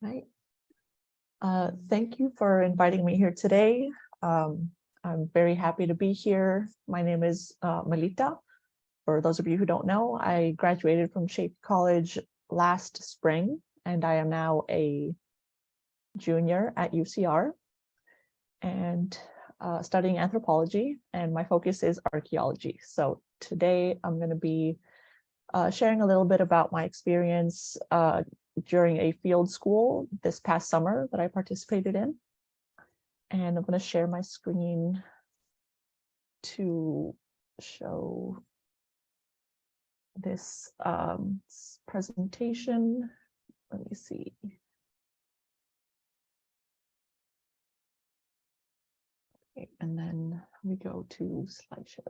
Right. Thank you for inviting me here today. I'm very happy to be here. My name is Melita. For those of you who don't know, I graduated from Shape College last spring, and I am now a junior at UCR and studying anthropology, and my focus is archaeology. So today I'm going to be sharing a little bit about my experience during a field school this past summer that I participated in. And I'm going to share my screen to show this presentation. Let me see. Okay, and then we go to slideshow.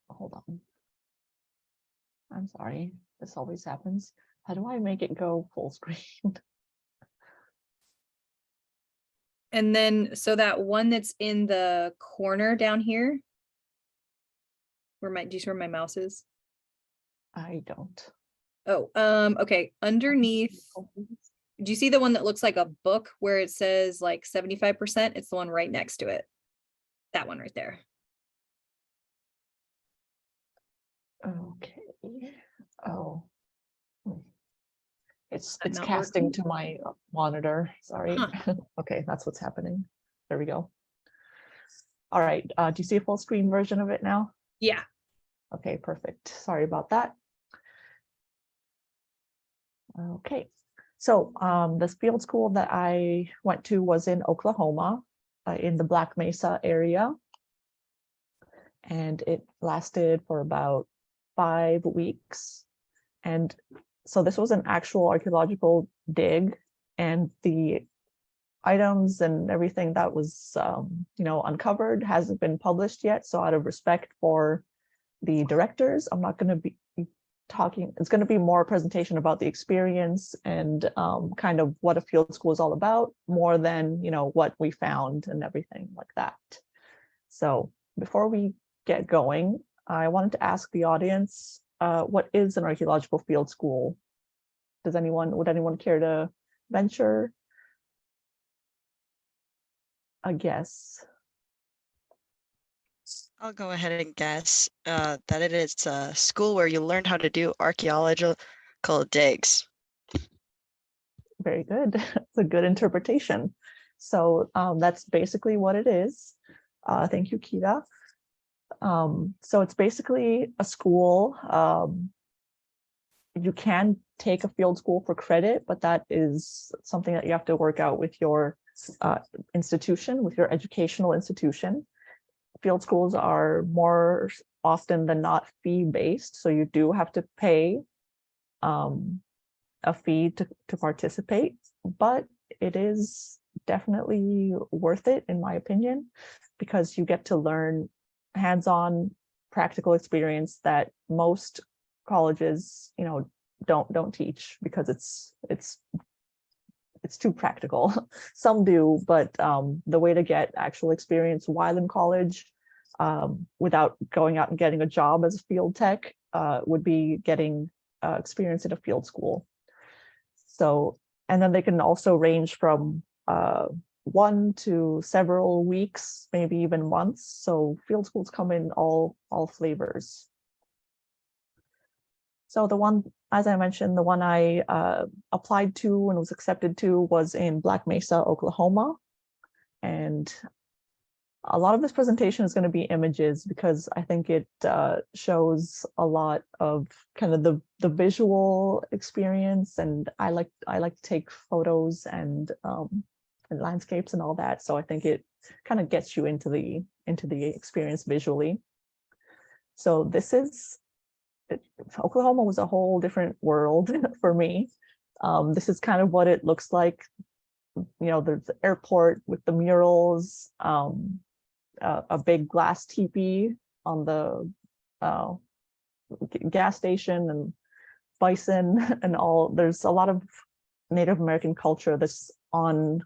Hold on. I'm sorry, this always happens. How do I make it go full screen? And then, so that one that's in the corner down here, do you see where my mouse is? I don't. Oh, okay, underneath, do you see the one that looks like a book where it says like 75%? It's the one right next to it. That one right there. Okay. Oh. It's not casting working? to my monitor. Sorry. Huh. Okay, that's what's happening. There we go. All right. Do you see a full screen version of it now? Yeah. Okay, perfect. Sorry about that. Okay. So this field school that I went to was in Oklahoma, in the Black Mesa area. And it lasted for about 5 weeks. And so this was an actual archaeological dig, and the items and everything that was uncovered hasn't been published yet. So out of respect for the directors, I'm not going to be talking. It's going to be more a presentation about the experience and kind of what a field school is all about, more than what we found and everything like that. So before we get going, I wanted to ask the audience, what is an archaeological field school? Would anyone care to venture a guess? I'll go ahead and guess that it is a school where you learn how to do archaeological digs. Very good. It's a good interpretation. So that's basically what it is. Thank you, Kita. So it's basically a school. You can take a field school for credit, but that is something that you have to work out with your institution, with your educational institution. Field schools are more often than not fee-based, so you do have to pay a fee to participate, but it is definitely worth it, in my opinion, because you get to learn hands-on practical experience that most colleges don't teach, because it's too practical. Some do, but the way to get actual experience while in college, without going out and getting a job as a field tech, would be getting experience at a field school. So, and then they can also range from 1 to several weeks, maybe even months. So field schools come in all flavors. So the one, as I mentioned, the one I applied to and was accepted to was in Black Mesa, Oklahoma. And a lot of this presentation is going to be images, because I think it shows a lot of kind of the visual experience, and I like to take photos and landscapes and all that. So I think it kind of gets you into the experience visually. So Oklahoma was a whole different world for me. This is kind of what it looks like. There's the airport with the murals, a big glass teepee on the gas station, and bison and all. There's a lot of Native American culture that's on,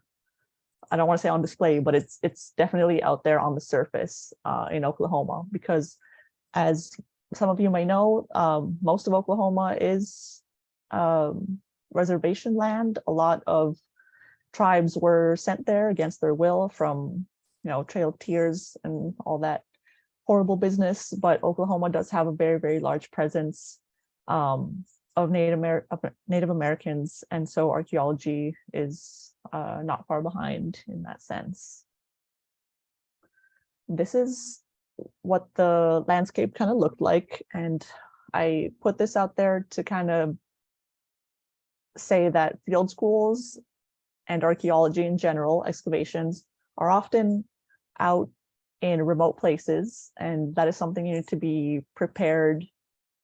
I don't want to say on display, but it's definitely out there on the surface in Oklahoma, because As some of you may know, most of Oklahoma is reservation land. A lot of tribes were sent there against their will from, Trail of Tears and all that horrible business. But Oklahoma does have a very, very large presence of Native Americans, and so archaeology is not far behind in that sense. This is what the landscape kind of looked like, and I put this out there to kind of say that field schools and archaeology in general, excavations, are often out in remote places, and that is something you need to be prepared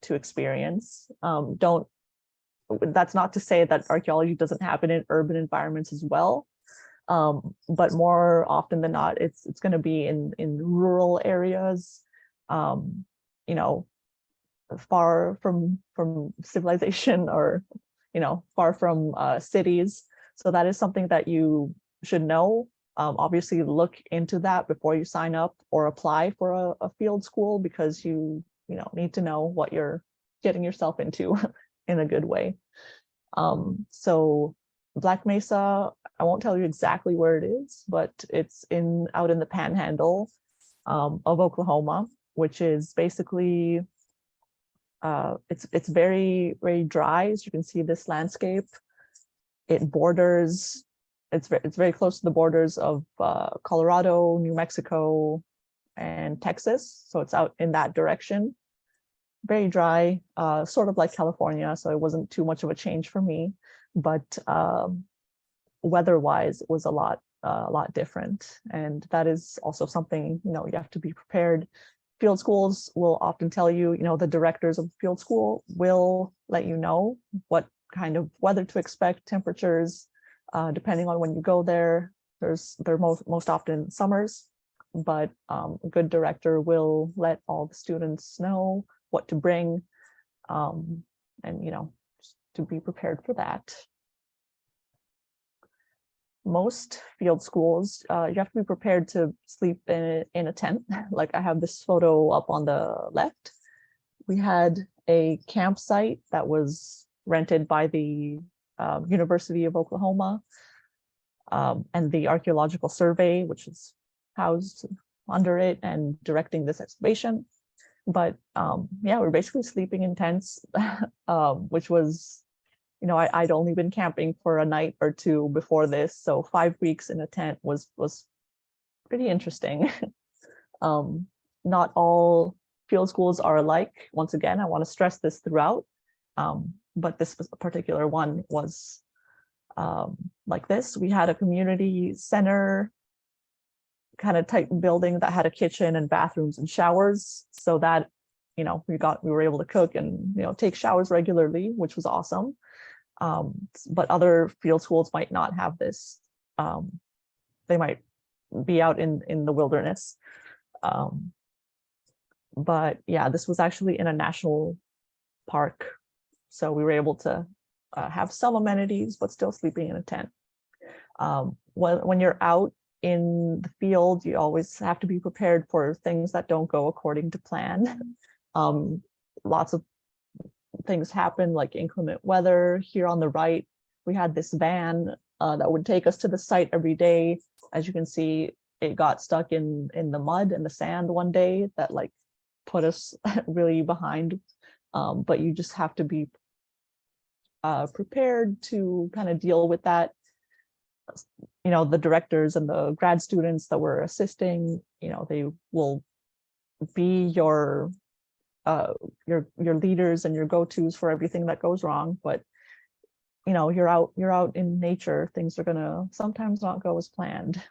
to experience. That's not to say that archaeology doesn't happen in urban environments as well, but more often than not, it's going to be in rural areas, far from civilization, or far from cities. So that is something that you should know. Obviously, look into that before you sign up or apply for a field school, because you need to know what you're getting yourself into in a good way. So Black Mesa, I won't tell you exactly where it is, but it's out in the panhandle of Oklahoma, which is basically it's very, very dry. As you can see, this landscape, it borders, it's very close to the borders of Colorado, New Mexico, and Texas. So it's out in that direction. Very dry, sort of like California. So it wasn't too much of a change for me, but weather-wise, it was a lot different. And that is also something, you have to be prepared. Field schools will often tell you, the directors of the field school will let you know what kind of weather to expect, temperatures, depending on when you go there. They're most often summers, but a good director will let all the students know what to bring, and just to be prepared for that. Most field schools, you have to be prepared to sleep in a tent. Like I have this photo up on the left. We had a campsite that was rented by the University of Oklahoma, and the Archaeological Survey, which is housed under it and directing this excavation. But yeah, we're basically sleeping in tents, which was, I'd only been camping for a night or two before this, so 5 weeks in a tent was pretty interesting. Not all field schools are alike. Once again, I want to stress this throughout, but this particular one was like this. We had a community center kind of type building that had a kitchen and bathrooms and showers, so that we were able to cook and take showers regularly, which was awesome. But other field schools might not have this. They might be out in the wilderness. But yeah, this was actually in a national park, so we were able to have some amenities, but still sleeping in a tent. When you're out in the field, you always have to be prepared for things that don't go according to plan. Lots of things happen, like inclement weather. Here on the right, we had this van that would take us to the site every day. As you can see, it got stuck in the mud and the sand one day that put us really behind. But you just have to be prepared to kind of deal with that. The directors and the grad students that were assisting, they will be your leaders and your go-tos for everything that goes wrong. But you're out in nature, things are gonna sometimes not go as planned.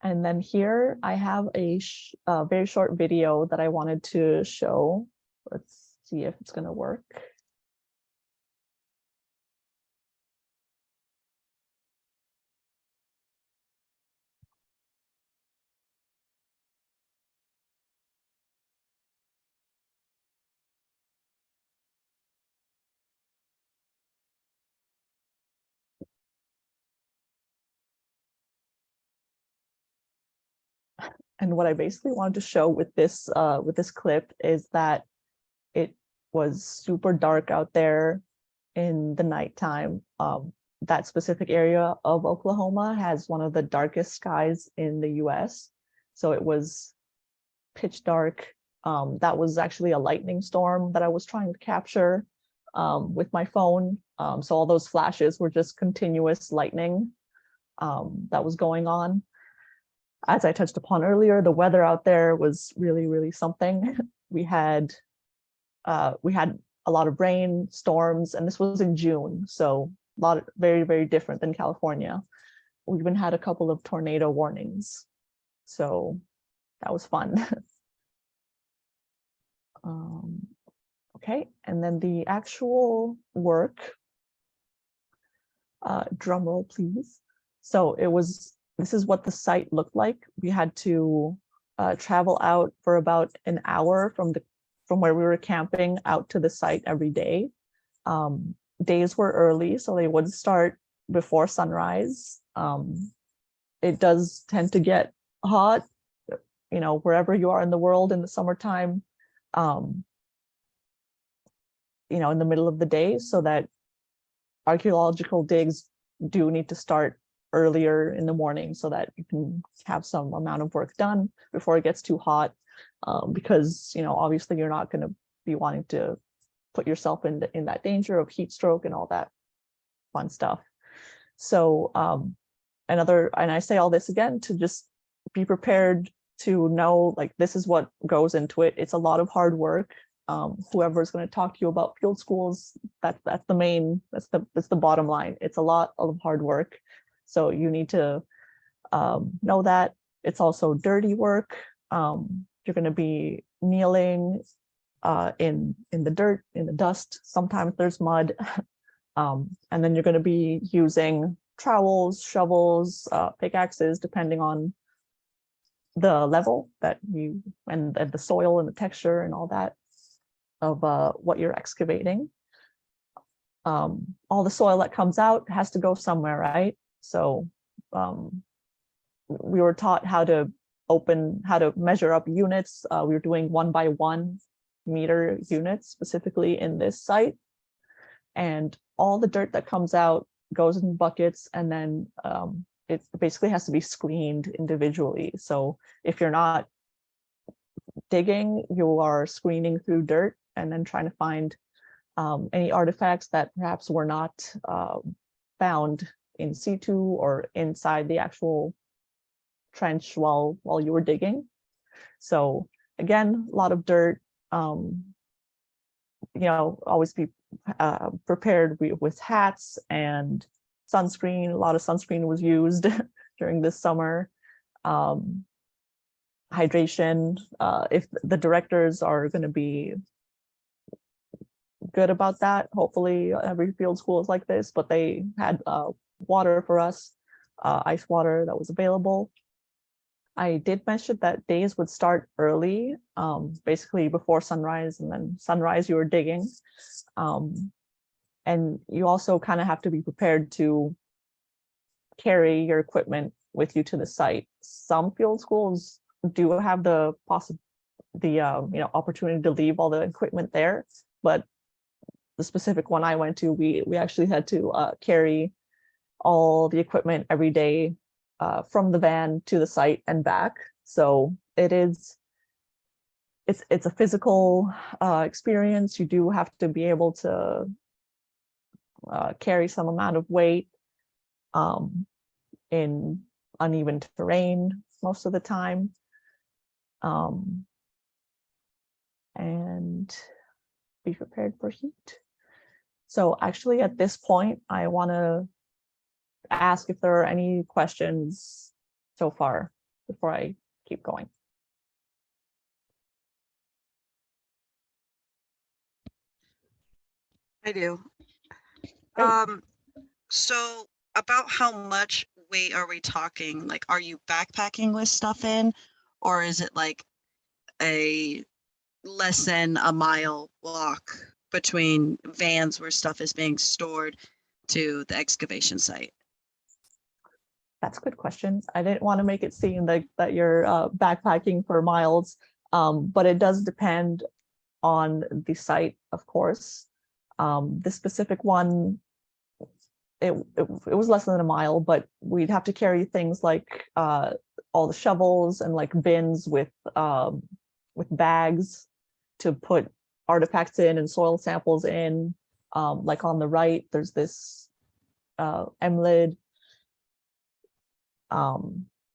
And then here I have a very short video that I wanted to show. Let's see if it's gonna work. And what I basically wanted to show with this clip is that it was super dark out there in the nighttime. That specific area of Oklahoma has one of the darkest skies in the US. So it was pitch dark. That was actually a lightning storm that I was trying to capture with my phone. So all those flashes were just continuous lightning that was going on. As I touched upon earlier, the weather out there was really, really something. We had a lot of rain, storms, and this was in June. So a lot of very, very different than California. We even had a couple of tornado warnings. So that was fun. Okay, and then the actual work, drum roll please. So this is what the site looked like. We had to travel out for about an hour from where we were camping out to the site every day. Days were early, so they would start before sunrise. It does tend to get hot, wherever you are in the world in the summertime, in the middle of the day, so that archaeological digs do need to start earlier in the morning so that you can have some amount of work done before it gets too hot, because obviously you're not going to be wanting to put yourself in that danger of heat stroke and all that fun stuff. So and I say all this again to just be prepared to know, like, this is what goes into it. It's a lot of hard work. Whoever is going to talk to you about field schools, that's the bottom line. It's a lot of hard work. So you need to know that. It's also dirty work. You're going to be kneeling in the dirt, in the dust. Sometimes there's mud. And then you're going to be using trowels, shovels, pickaxes, depending on the level that you and the soil and the texture and all that of what you're excavating. All the soil that comes out has to go somewhere, right? So we were taught how to measure up units. We were doing 1 by 1 meter units specifically in this site. And all the dirt that comes out goes in buckets, and then it basically has to be screened individually. So if you're not digging, you are screening through dirt and then trying to find any artifacts that perhaps were not found in situ or inside the actual trench while you were digging. So again, a lot of dirt. Always be prepared with hats and sunscreen. A lot of sunscreen was used during this summer. Hydration. If the directors are going to be good about that, hopefully every field school is like this, but they had water for us, ice water that was available. I did mention that days would start early, basically before sunrise, and then sunrise you were digging. And you also kind of have to be prepared to carry your equipment with you to the site. Some field schools do have the opportunity to leave all the equipment there, but the specific one I went to, we actually had to carry all the equipment every day from the van to the site and back. So it's a physical experience. You do have to be able to carry some amount of weight in uneven terrain most of the time. And be prepared for heat. So actually at this point, I want to ask if there are any questions so far before I keep going. I do. Great. So about how much weight are we talking? Like, are you backpacking with stuff in, or is it like a less than a mile walk between vans where stuff is being stored to the excavation site? That's a good question. I didn't want to make it seem like that you're backpacking for miles, but it does depend on the site, of course. The specific one, it was less than a mile, but we'd have to carry things like all the shovels and like bins with bags to put artifacts in and soil samples in. Like on the right, there's this MLID,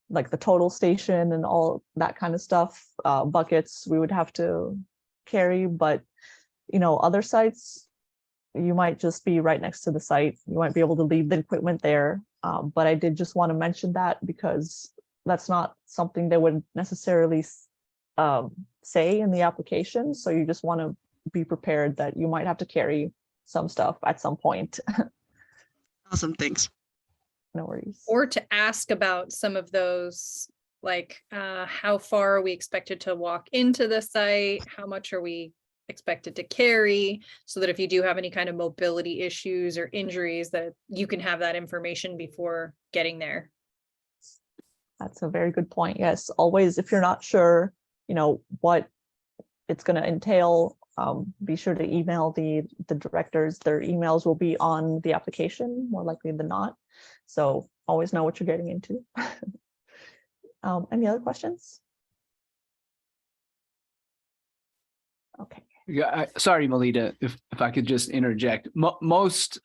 like the total station and all that kind of stuff. Buckets we would have to carry, but other sites, you might just be right next to the site. You might be able to leave the equipment there. But I did just want to mention that because that's not something they would necessarily say in the application. So you just want to be prepared that you might have to carry some stuff at some point. Awesome, thanks. No worries. Or to ask about some of those, like how far are we expected to walk into the site? How much are we expected to carry, so that if you do have any kind of mobility issues or injuries, that you can have that information before getting there. That's a very good point. Yes, always, if you're not sure, what it's going to entail, be sure to email the directors. Their emails will be on the application more likely than not. So always know what you're getting into. Any other questions? Okay. Yeah, sorry, Melita, if I could just interject. Most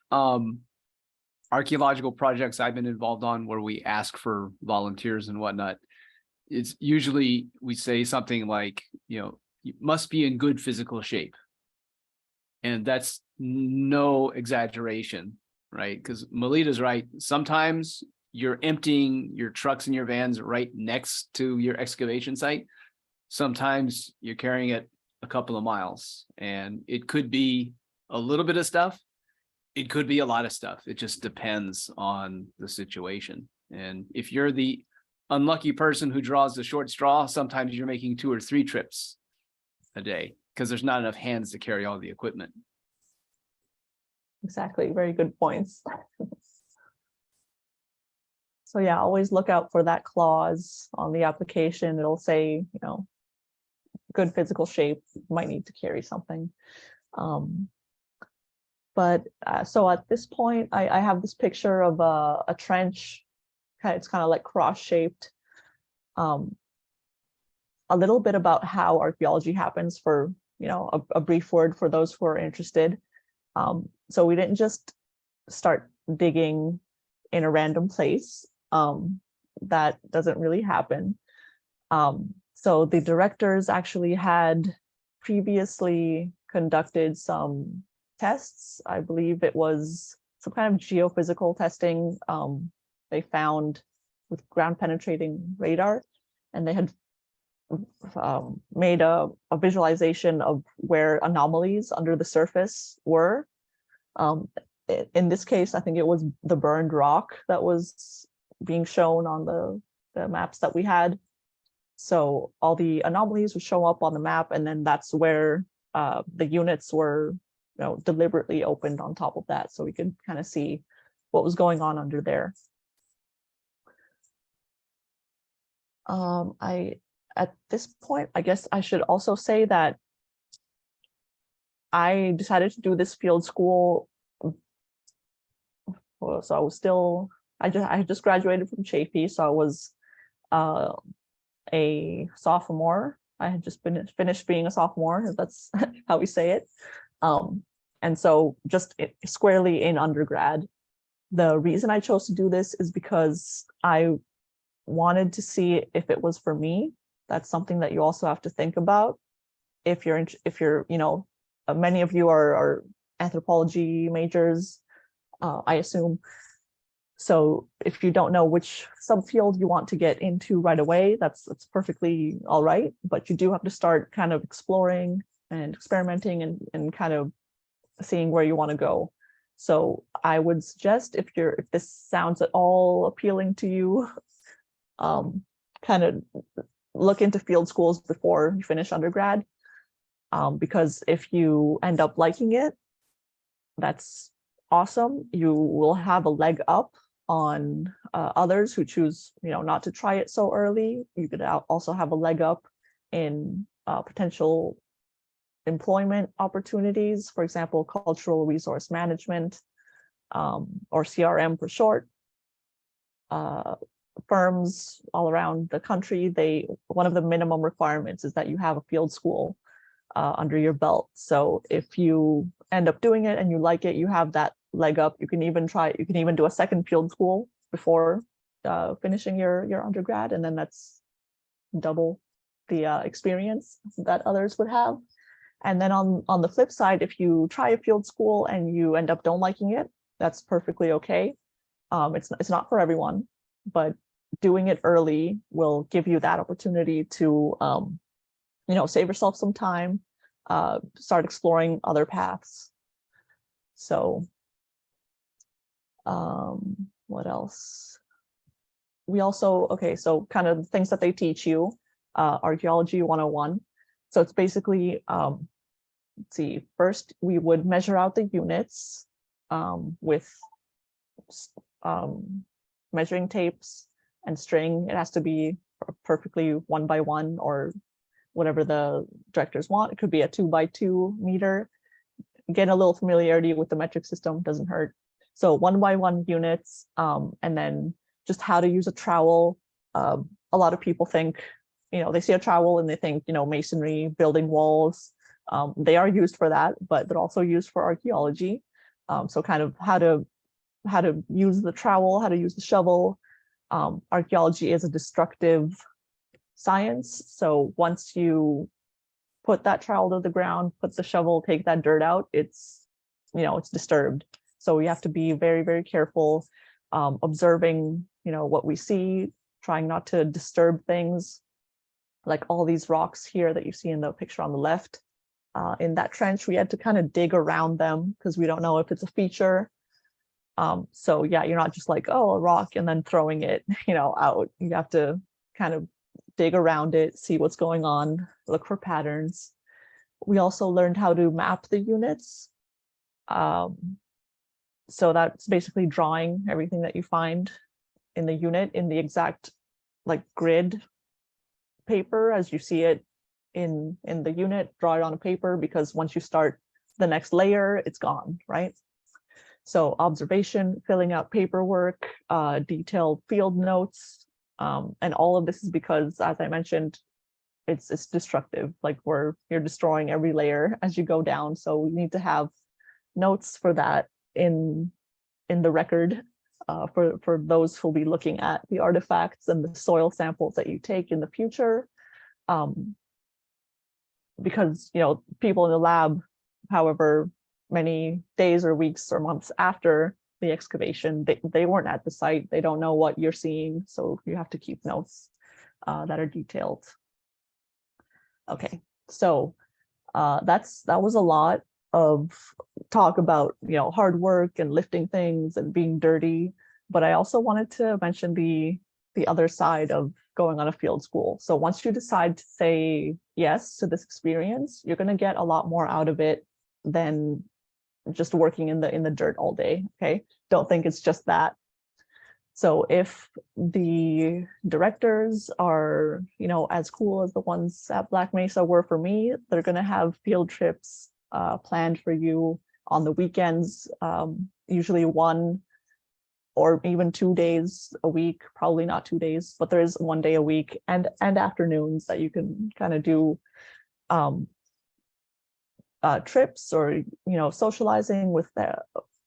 archaeological projects I've been involved on where we ask for volunteers and whatnot, it's usually we say something like, you must be in good physical shape. And that's no exaggeration, right? Because Melita's right. Sometimes you're emptying your trucks and your vans right next to your excavation site. Sometimes you're carrying it a couple of miles, and it could be a little bit of stuff. It could be a lot of stuff. It just depends on the situation. And if you're the unlucky person who draws the short straw, sometimes you're making 2 or 3 trips a day because there's not enough hands to carry all the equipment. Exactly. Very good points. So yeah, always look out for that clause on the application. It'll say, good physical shape, might need to carry something. But so at this point, I have this picture of a trench. It's kind of like cross-shaped. A little bit about how archaeology happens for, a brief word for those who are interested. So we didn't just start digging in a random place. That doesn't really happen. So the directors actually had previously conducted some tests. I believe it was some kind of geophysical testing they found with ground penetrating radar, and they had made a visualization of where anomalies under the surface were. In this case, I think it was the burned rock that was being shown on the maps that we had. So all the anomalies would show up on the map, and then that's where the units were, deliberately opened on top of that, so we could kind of see what was going on under there. At this point, I guess I should also say that I decided to do this field school. So I was still, I just graduated from Chafee, so I was a sophomore. I had just finished being a sophomore, if that's how we say it. And so just squarely in undergrad. The reason I chose to do this is because I wanted to see if it was for me. That's something that you also have to think about. If you're, many of you are anthropology majors, I assume. So if you don't know which subfield you want to get into right away, that's perfectly all right. But you do have to start kind of exploring and experimenting and kind of seeing where you want to go. So I would suggest if this sounds at all appealing to you, kind of look into field schools before you finish undergrad. Because if you end up liking it, that's awesome. You will have a leg up on others who choose, not to try it so early. You could also have a leg up in potential employment opportunities, for example, cultural resource management, or CRM for short. Firms all around the country, one of the minimum requirements is that you have a field school under your belt. So if you end up doing it and you like it, you have that leg up. You can even do a second field school before finishing your undergrad, and then that's double the experience that others would have. And then on the flip side, if you try a field school and you end up don't liking it, that's perfectly okay. It's not for everyone, but doing it early will give you that opportunity to save yourself some time, start exploring other paths. So what else? We also, so kind of things that they teach you, Archaeology 101. So it's basically, let's see, first we would measure out the units with measuring tapes and string. It has to be perfectly 1 by 1 or whatever the directors want. It could be a 2 by 2 meter. Getting a little familiarity with the metric system doesn't hurt. So 1 by 1 units, and then just how to use a trowel. A lot of people think, they see a trowel and they think, masonry, building walls. They are used for that, but they're also used for archaeology. So kind of how to use the trowel, how to use the shovel. Archaeology is a destructive science. So once you put that trowel to the ground, put the shovel, take that dirt out, it's disturbed. So we have to be very, very careful, observing, what we see, trying not to disturb things. Like all these rocks here that you see in the picture on the left. In that trench, we had to kind of dig around them because we don't know if it's a feature. So yeah, you're not just like, oh, a rock and then throwing it, out. You have to kind of dig around it, see what's going on, look for patterns. We also learned how to map the units. So that's basically drawing everything that you find in the unit in the exact grid paper as you see it in the unit. Draw it on a paper, because once you start the next layer, it's gone, right? So observation, filling out paperwork, detailed field notes, and all of this is because, as I mentioned, it's destructive. You're destroying every layer as you go down. So we need to have notes for that in the record, for those who'll be looking at the artifacts and the soil samples that you take in the future. Because people in the lab, however many days or weeks or months after the excavation, they weren't at the site. They don't know what you're seeing. So you have to keep notes that are detailed. Okay, so that was a lot of talk about hard work and lifting things and being dirty, but I also wanted to mention the other side of going on a field school. So once you decide to say yes to this experience, you're going to get a lot more out of it than just working in the dirt all day. Okay, don't think it's just that. So if the directors are as cool as the ones at Black Mesa were for me, they're going to have field trips planned for you on the weekends, usually 1 or even 2 days a week, probably not 2 days, but there is 1 day a week, and afternoons that you can kind of do trips or socializing with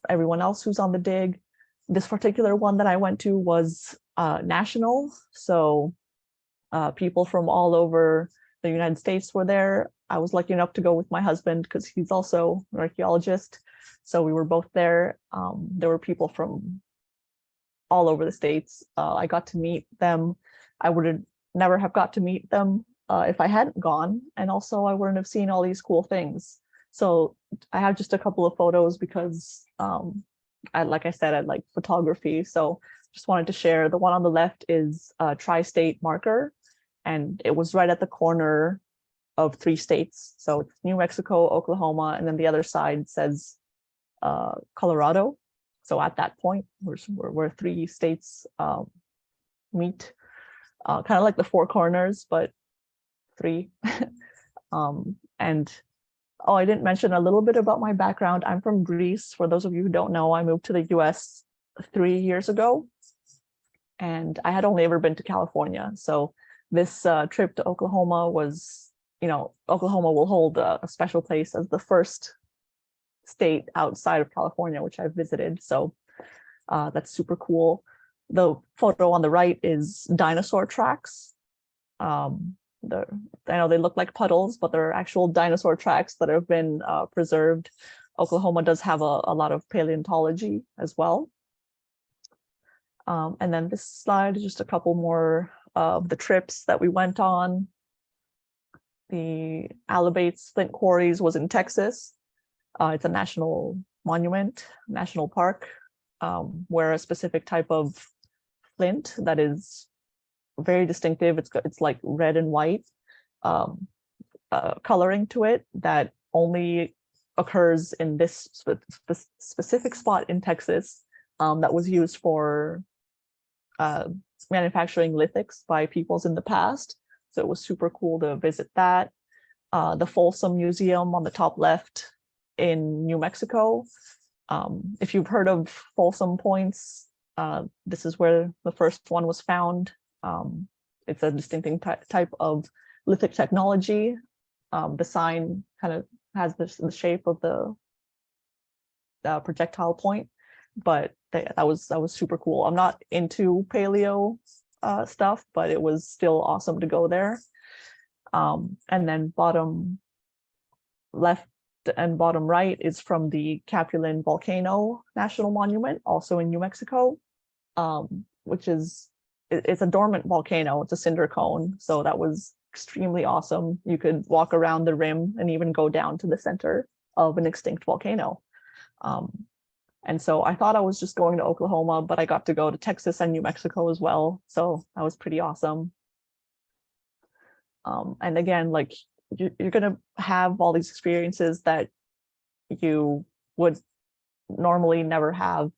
everyone else who's on the dig. This particular one that I went to was national, so people from all over the United States were there. I was lucky enough to go with my husband because he's also an archaeologist, so we were both there. There were people from all over the states. I got to meet them. I would never have got to meet them if I hadn't gone, and also I wouldn't have seen all these cool things. So I have just a couple of photos because like I said, I like photography, so just wanted to share. The one on the left is a tri-state marker, and it was right at the corner of 3 states. So it's New Mexico, Oklahoma, and then the other side says Colorado. So at that point, where three states meet, kind of like the four corners, but three. And oh, I didn't mention a little bit about my background. I'm from Greece. For those of you who don't know, I moved to the US 3 years ago, and I had only ever been to California. So this trip to Oklahoma was, Oklahoma will hold a special place as the first state outside of California, which I've visited. So that's super cool. The photo on the right is dinosaur tracks. I know they look like puddles, but they're actual dinosaur tracks that have been preserved. Oklahoma does have a lot of paleontology as well. And then this slide is just a couple more of the trips that we went on. The Alabates Flint Quarries was in Texas. It's a national monument, national park, where a specific type of flint that is very distinctive. It's like red and white coloring to it that only occurs in this specific spot in Texas, that was used for manufacturing lithics by peoples in the past. So it was super cool to visit that. The Folsom Museum on the top left in New Mexico. If you've heard of Folsom Points, this is where the first one was found. It's a distinctive type of lithic technology. The sign kind of has the shape of the projectile point, but that was super cool. I'm not into paleo stuff, but it was still awesome to go there. And then bottom left and bottom right is from the Capulin Volcano National Monument, also in New Mexico, which is, it's a dormant volcano. It's a cinder cone. So that was extremely awesome. You could walk around the rim and even go down to the center of an extinct volcano. And so I thought I was just going to Oklahoma, but I got to go to Texas and New Mexico as well. So that was pretty awesome. And again, like you're going to have all these experiences that you would normally never have.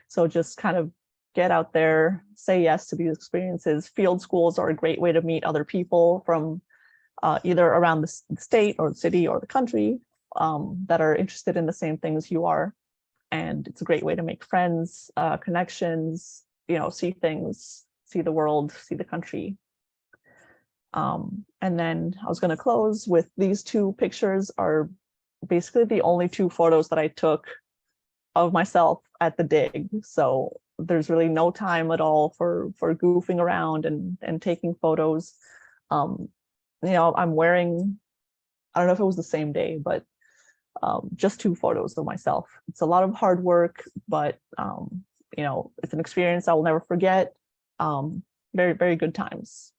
So just kind of get out there, say yes to these experiences. Field schools are a great way to meet other people from either around the state or the city or the country that are interested in the same things you are. And it's a great way to make friends, connections, see things, see the world, see the country. And then I was going to close with these two pictures are basically the only two photos that I took of myself at the dig. So there's really no time at all for goofing around and taking photos. I'm wearing, I don't know if it was the same day, but just two photos of myself. It's a lot of hard work, but it's an experience I will never forget. Very, very good times.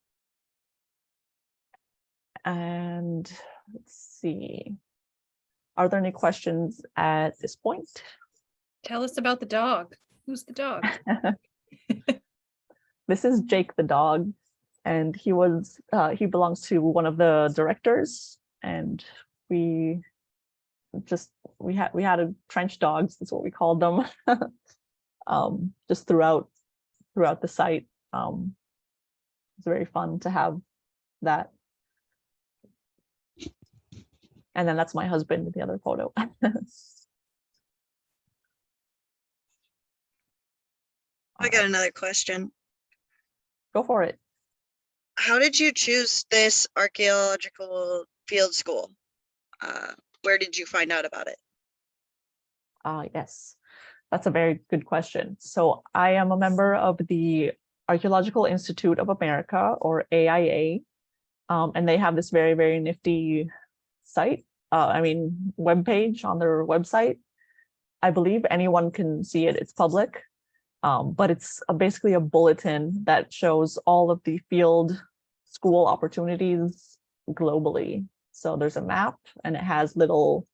And let's see, are there any questions at this point? Tell us about the dog. Who's the dog? This is Jake the dog, and he belongs to one of the directors, and we had a trench dogs, that's what we called them. Just throughout the site. It's very fun to have that. And then that's my husband in the other photo. I got another question. Go for it. How did you choose this archaeological field school? Where did you find out about it? Yes, that's a very good question. So I am a member of the Archaeological Institute of America, or AIA, and they have this very, very nifty site, webpage on their website. I believe anyone can see it, it's public, but it's basically a bulletin that shows all of the field school opportunities globally. So there's a map and it has little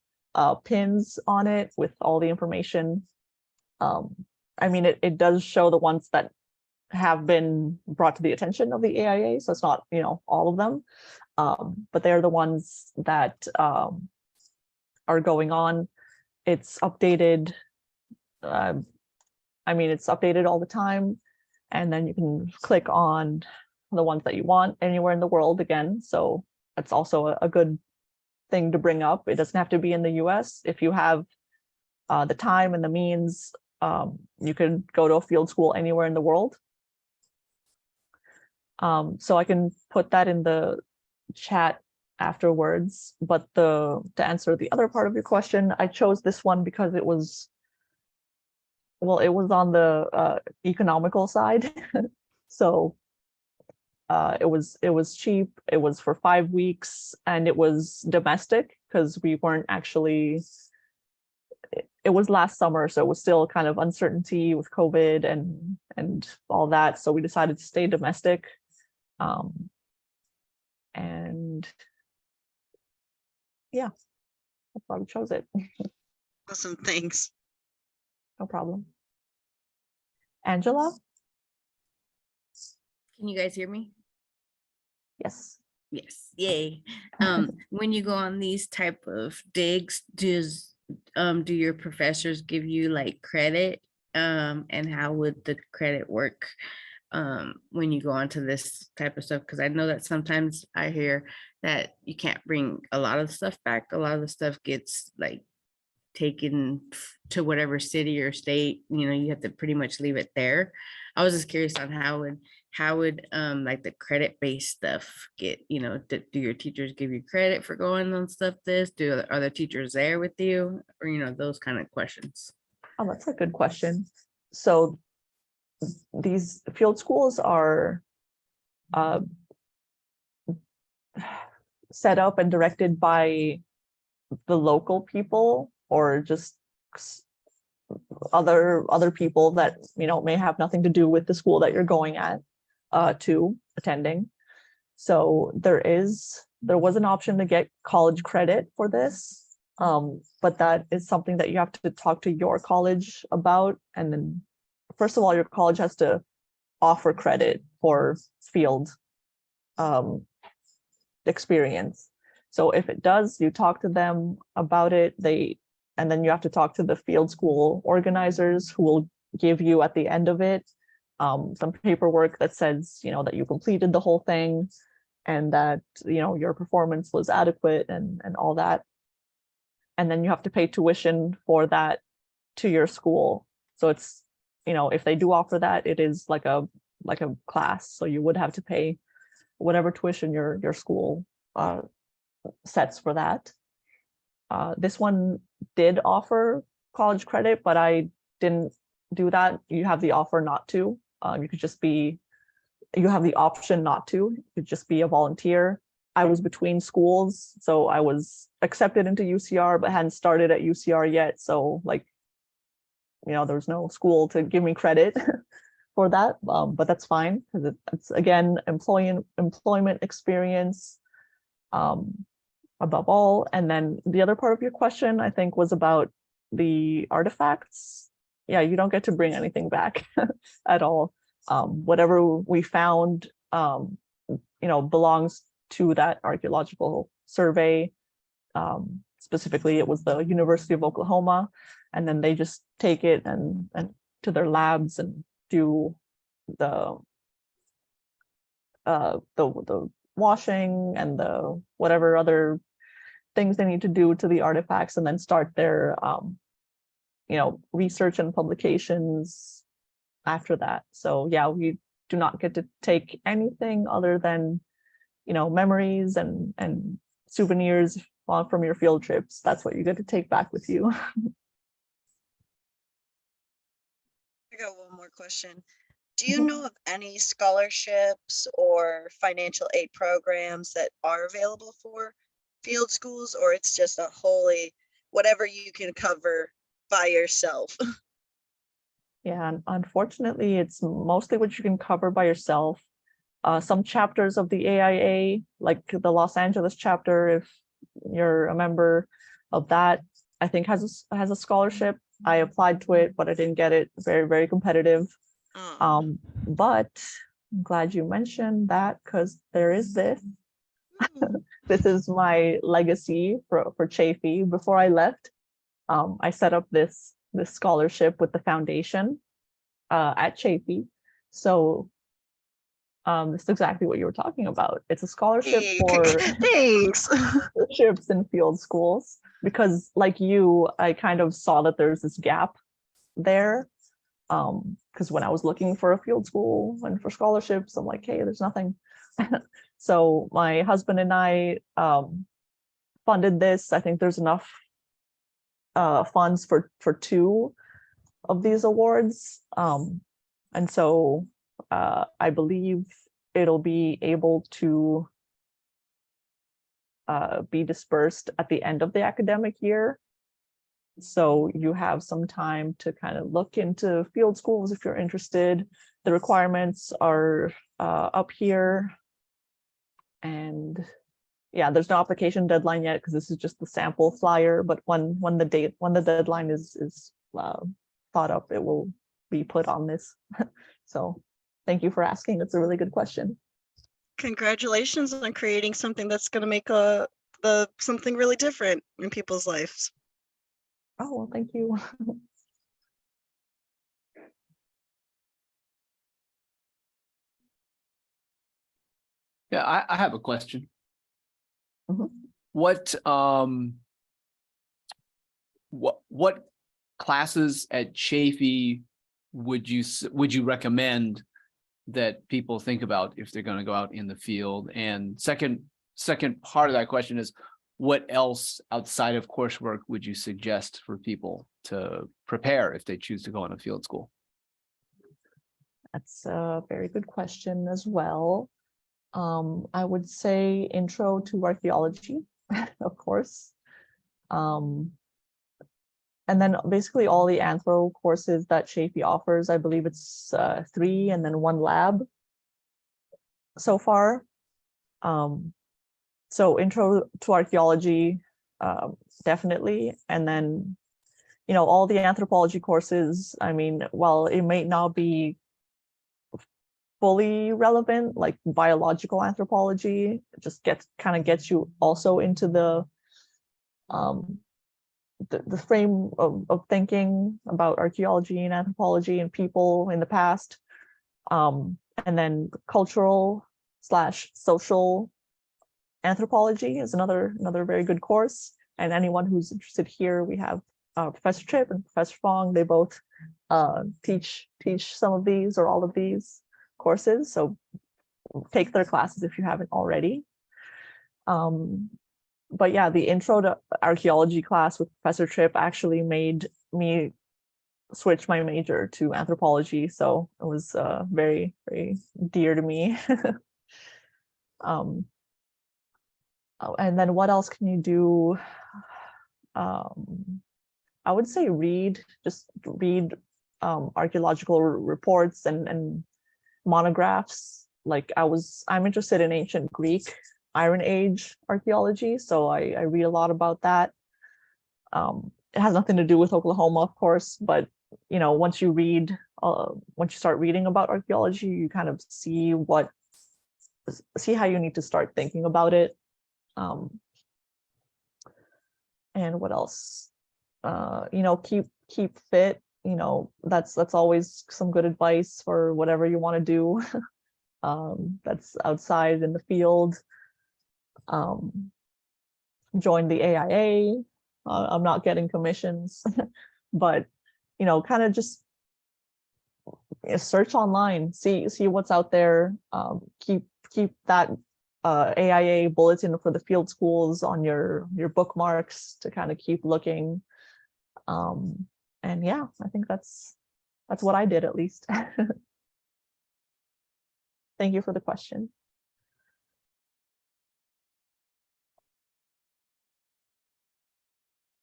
pins on it with all the information. It does show the ones that have been brought to the attention of the AIA, so it's not all of them, but they're the ones that are going on. It's updated I mean, it's updated all the time, and then you can click on the ones that you want anywhere in the world again. So that's also a good thing to bring up. It doesn't have to be in the US. If you have the time and the means, you can go to a field school anywhere in the world. So I can put that in the chat afterwards, but to answer the other part of your question, I chose this one because it was, well, it was on the economical side. So it was cheap. It was for 5 weeks, and it was domestic because we weren't actually, it was last summer, so it was still kind of uncertainty with COVID and all that. So we decided to stay domestic. And yeah, that's why we chose it. Awesome, thanks. No problem. Angela? Can you guys hear me? Yes. Yes, yay. When you go on these type of digs, do your professors give you like credit? And how would the credit work when you go onto this type of stuff? Because I know that sometimes I hear that you can't bring a lot of stuff back. A lot of the stuff gets like taken to whatever city or state, you have to pretty much leave it there. I was just curious on how would like the credit based stuff get, do your teachers give you credit for going on stuff are the teachers there with you, or those kind of questions? Oh, that's a good question. So these field schools are set up and directed by the local people, or just other people that may have nothing to do with the school that you're going at to attending. So there was an option to get college credit for this, but that is something that you have to talk to your college about. And then first of all, your college has to offer credit for field experience. So if it does, you talk to them about it, and then you have to talk to the field school organizers, who will give you at the end of it some paperwork that says, that you completed the whole thing, and that, your performance was adequate and all that. And then you have to pay tuition for that to your school. So it's, if they do offer that, it is like a class. So you would have to pay whatever tuition your school sets for that. This one did offer college credit, but I didn't do that. You have the offer not to. You have the option not to. You could just be a volunteer. I was between schools, so I was accepted into UCR, but hadn't started at UCR yet. So there was no school to give me credit for that, but that's fine, because it's again employment experience above all. And then the other part of your question, I think, was about the artifacts. Yeah, you don't get to bring anything back at all. Whatever we found, belongs to that archaeological survey. Specifically, it was the University of Oklahoma, and then they just take it and to their labs and do the washing and the whatever other things they need to do to the artifacts, and then start their research and publications after that. So yeah, we do not get to take anything other than memories and souvenirs from your field trips. That's what you get to take back with you. I got one more question. Do you know of any scholarships or financial aid programs that are available for field schools, or it's just a wholly whatever you can cover by yourself? Yeah, unfortunately, it's mostly what you can cover by yourself. Some chapters of the AIA, like the Los Angeles chapter, if you're a member of that, I think has a scholarship. I applied to it, but I didn't get it. Very, very competitive. But I'm glad you mentioned that, because there is this. This is my legacy for Chafee. Before I left, I set up this this scholarship with the foundation at Chafee. So this is exactly what you were talking about. It's a scholarship for Thanks. internships in field schools, because like you, I kind of saw that there's this gap there. Because when I was looking for a field school and for scholarships, I'm like, hey, there's nothing. So my husband and I funded this. I think there's enough funds for 2 of these awards. And so I believe it'll be able to be dispersed at the end of the academic year. So you have some time to kind of look into field schools if you're interested. The requirements are up here. And yeah, there's no application deadline yet because this is just the sample flyer. But when the deadline is thought up, it will be put on this. So thank you for asking. It's a really good question. Congratulations on creating something that's going to make something really different in people's lives. Oh, well, thank you. Yeah, I have a question. Mhm. What classes at Chafee would you recommend that people think about if they're going to go out in the field? And second part of that question is, what else outside of coursework would you suggest for people to prepare if they choose to go on a field school? That's a very good question as well. I would say intro to archaeology, of course. And then basically all the anthro courses that Chafee offers. I believe it's 3 and then 1 lab so far. So intro to archaeology, definitely. And then, all the anthropology courses, I mean, while it may not be fully relevant, like biological anthropology, it just gets you also into the frame of thinking about archaeology and anthropology and people in the past. And then cultural/social anthropology is another very good course. And anyone who's interested here, we have Professor Tripp and Professor Fong. They both teach some of these or all of these courses. So take their classes if you haven't already. But yeah, the intro to archaeology class with Professor Tripp actually made me switch my major to anthropology. So it was very, very dear to me. And then what else can you do? I would say just read archaeological reports and monographs. Like I'm interested in ancient Greek Iron Age archaeology, so I read a lot about that. It has nothing to do with Oklahoma, of course, but once you start reading about archaeology, you kind of see how you need to start thinking about it. And what else? Keep fit. That's always some good advice for whatever you want to do. That's outside in the field. Join the AIA. I'm not getting commissions, but kind of just search online, see what's out there. Keep that AIA bulletin for the field schools on your bookmarks to kind of keep looking. And yeah, I think that's what I did, at least. Thank you for the question.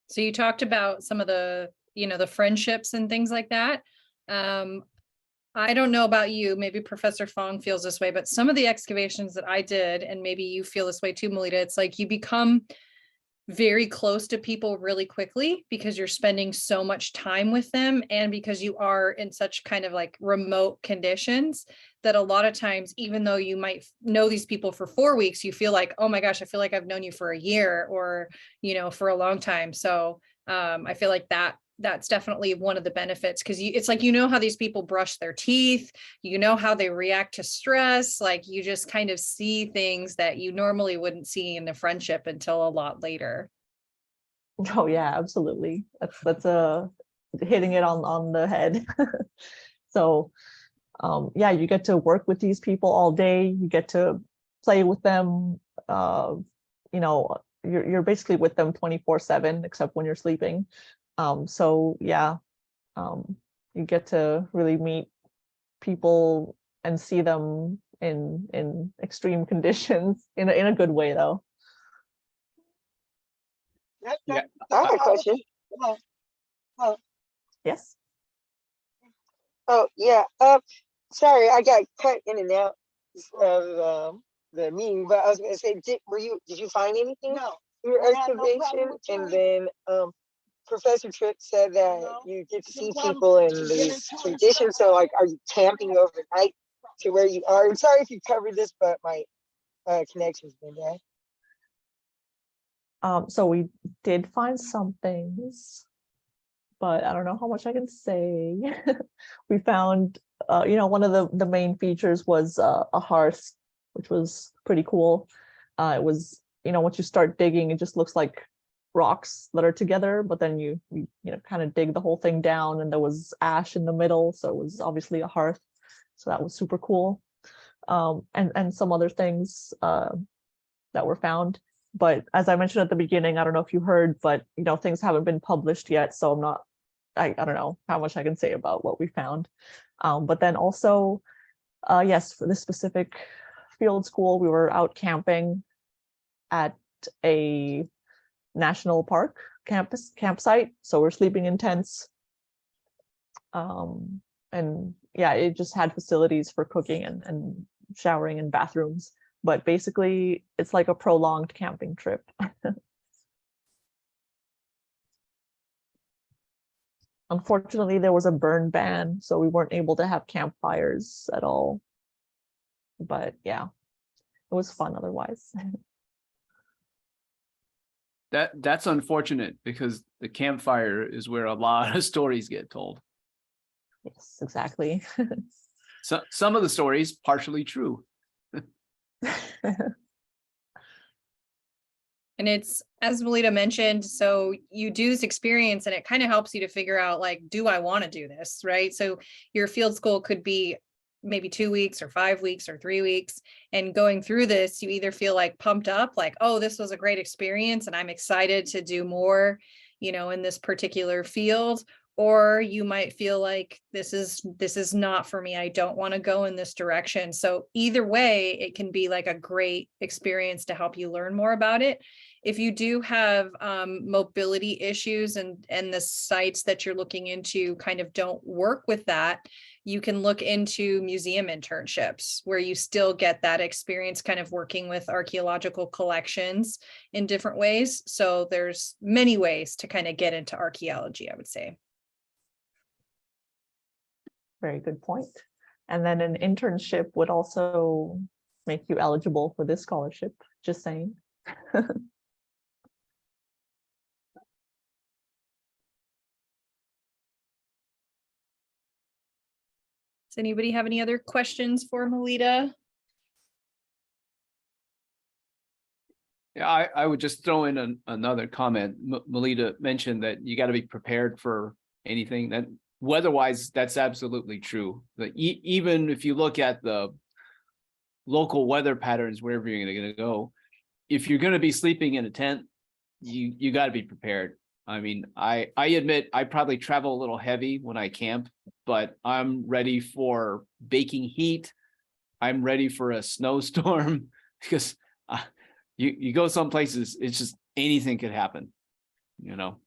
So you talked about some of the, the friendships and things like that. I don't know about you, maybe Professor Fong feels this way, but some of the excavations that I did, and maybe you feel this way too, Melita, it's like you become very close to people really quickly because you're spending so much time with them, and because you are in such kind of like remote conditions that a lot of times, even though you might know these people for 4 weeks, you feel like, oh my gosh, I feel like I've known you for a year or, for a long time. So I feel like that that's definitely one of the benefits, because it's like, you know how these people brush their teeth, you know how they react to stress, like you just kind of see things that you normally wouldn't see in a friendship until a lot later. Oh yeah, absolutely. That's hitting it on the head. So yeah, you get to work with these people all day, you get to play with them, you know, you're basically with them 24/7 except when you're sleeping. So yeah, you get to really meet people and see them in extreme conditions in a good way though. Yeah. I have a question. Oh, Yes. oh, yeah. Sorry, I got cut in and out of the meeting, but I was gonna say, did you find anything? No. Your excavation, and then Professor Tripp said that you get to see people in these conditions. So, like, are you camping overnight to where you are? I'm sorry if you covered this, but my connection's been bad. So we did find some things, but I don't know how much I can say. We found, you know, one of the main features was a hearth, which was pretty cool. It was, you know, once you start digging, it just looks like rocks that are together, but then you know, kind of dig the whole thing down, and there was ash in the middle, so it was obviously a hearth. So that was super cool. And some other things that were found. But as I mentioned at the beginning, I don't know if you heard, but you know, things haven't been published yet, so I don't know how much I can say about what we found. But then also, yes, for this specific field school, we were out camping at a national park campsite. So we're sleeping in tents. And yeah, it just had facilities for cooking and showering and bathrooms. But basically, it's like a prolonged camping trip. Unfortunately, there was a burn ban, so we weren't able to have campfires at all. But yeah, it was fun otherwise. That's unfortunate, because the campfire is where a lot of stories get told. Yes, exactly. So some of the stories partially true. And it's, as Melita mentioned, so you do this experience and it kind of helps you to figure out, like, do I want to do this, right? So your field school could be maybe 2 weeks or 5 weeks or 3 weeks. And going through this, you either feel like pumped up, like, oh, this was a great experience and I'm excited to do more, you know, in this particular field. Or you might feel like this is not for me. I don't want to go in this direction. So either way, it can be like a great experience to help you learn more about it. If you do have mobility issues and the sites that you're looking into kind of don't work with that, you can look into museum internships where you still get that experience kind of working with archaeological collections in different ways. So there's many ways to kind of get into archaeology, I would say. Very good point. And then an internship would also make you eligible for this scholarship, just saying. Does anybody have any other questions for Melita? Yeah, I would just throw in another comment. Melita mentioned that you got to be prepared for anything. That weather-wise, that's absolutely true. But even if you look at the local weather patterns, wherever you're going to go, if you're going to be sleeping in a tent, you got to be prepared. I mean, I admit I probably travel a little heavy when I camp, but I'm ready for baking heat. I'm ready for a snowstorm because you go some places, it's just anything could happen, you know.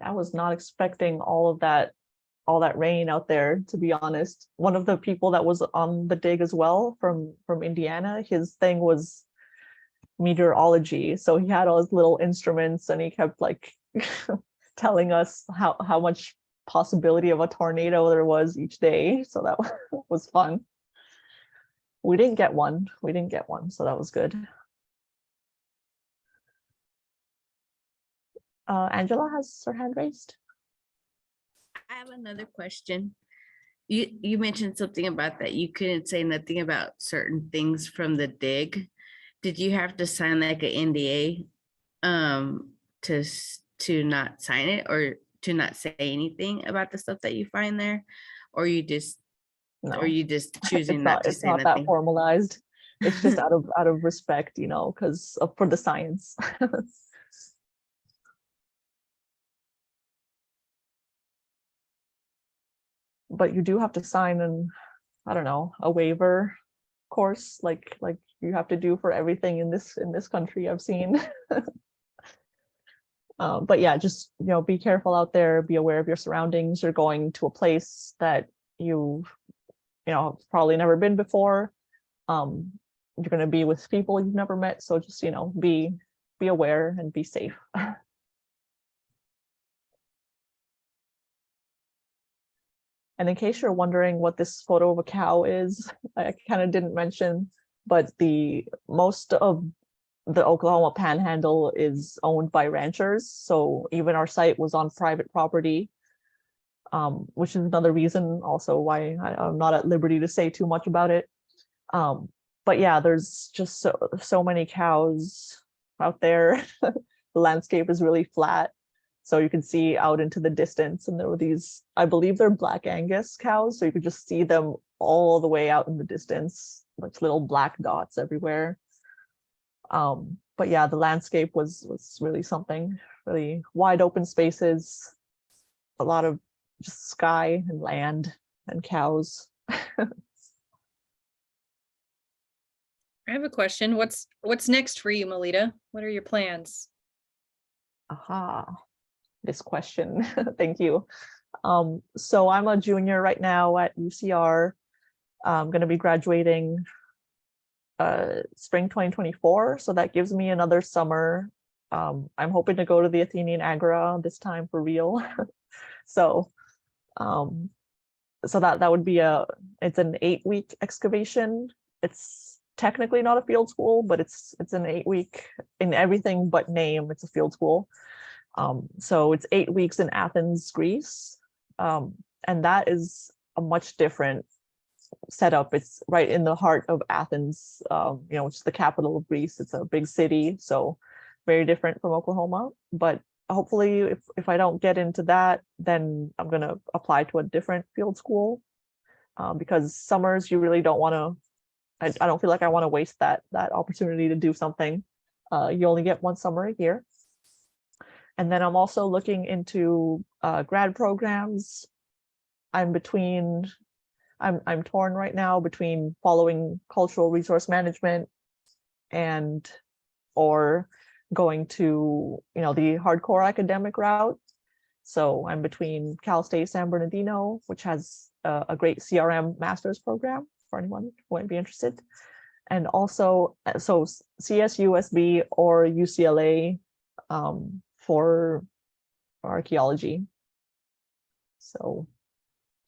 I was not expecting all that rain out there, to be honest. One of the people that was on the dig as well from Indiana, his thing was meteorology, so he had all his little instruments and he kept like telling us how much possibility of a tornado there was each day, so that was fun. We didn't get one, so that was good. Angela has her hand raised. I have another question. You mentioned something about that you couldn't say nothing about certain things from the dig. Did you have to sign like an NDA to not sign it, or to not say anything about the stuff that you find there? Or you just No, choosing not to it's say not that nothing? formalized. It's just out of respect, you know, because for the science. But you do have to sign an, I don't know, a waiver course like you have to do for everything in this country I've seen. But yeah, just, you know, be careful out there, be aware of your surroundings. You're going to a place that you know, probably never been before. You're going to be with people you've never met. So just, you know, be aware and be safe. And in case you're wondering what this photo of a cow is, I kind of didn't mention, but most of the Oklahoma Panhandle is owned by ranchers. So even our site was on private property, which is another reason also why I'm not at liberty to say too much about it. But yeah, there's just so many cows out there. The landscape is really flat. So you can see out into the distance, and there were these, I believe they're Black Angus cows. So you could just see them all the way out in the distance, like little black dots everywhere. But yeah, the landscape was really something, really wide open spaces, a lot of just sky and land and cows. I have a question. What's next for you, Melita? What are your plans? Aha, this question. Thank you. So I'm a junior right now at UCR. I'm going to be graduating spring 2024. So that gives me another summer. I'm hoping to go to the Athenian Agora this time for real. So that would be it's an 8-week excavation. It's technically not a field school, but it's an 8-week in everything but name. It's a field school. So it's 8 weeks in Athens, Greece. And that is a much different setup. It's right in the heart of Athens, you know, which is the capital of Greece. It's a big city, so very different from Oklahoma. But hopefully, if I don't get into that, then I'm going to apply to a different field school, because summers you really don't want to. I don't feel like I want to waste that opportunity to do something. You only get one summer a year. And then I'm also looking into grad programs. I'm torn right now between following cultural resource management or going to, you know, the hardcore academic route. So I'm between Cal State San Bernardino, which has a great CRM master's program for anyone who might be interested. And also, so CSUSB or UCLA for archaeology. So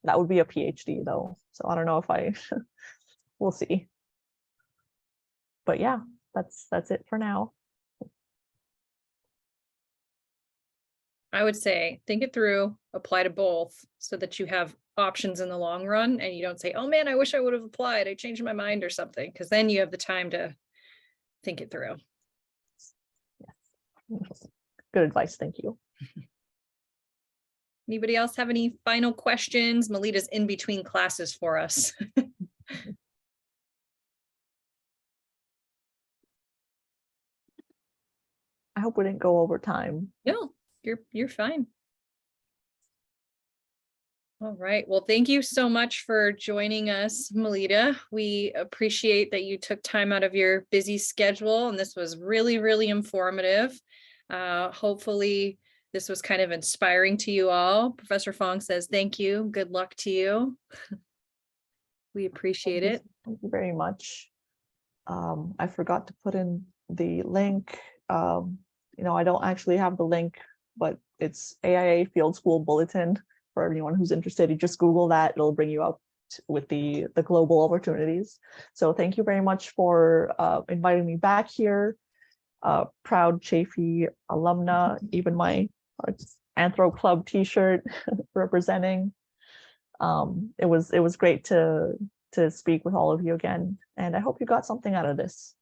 that would be a PhD though. So I don't know if we'll see. But yeah, that's it for now. I would say think it through, apply to both so that you have options in the long run and you don't say, oh man, I wish I would have applied. I changed my mind or something, because then you have the time to think it through. Yes. Good advice. Thank you. Anybody else have any final questions? Melita's in between classes for us. I hope we didn't go over time. No, you're fine. All right. Well, thank you so much for joining us, Melita. We appreciate that you took time out of your busy schedule, and this was really, really informative. Hopefully this was kind of inspiring to you all. Professor Fong says, thank you. Good luck to you. We appreciate it. Thank you very much. I forgot to put in the link. You know, I don't actually have the link, but it's AIA Field School Bulletin for anyone who's interested. You just Google that, it'll bring you up with the global opportunities. So thank you very much for inviting me back here. proud Chafee alumna, even my Anthro Club t-shirt representing. It was great to speak with all of you again, and I hope you got something out of this.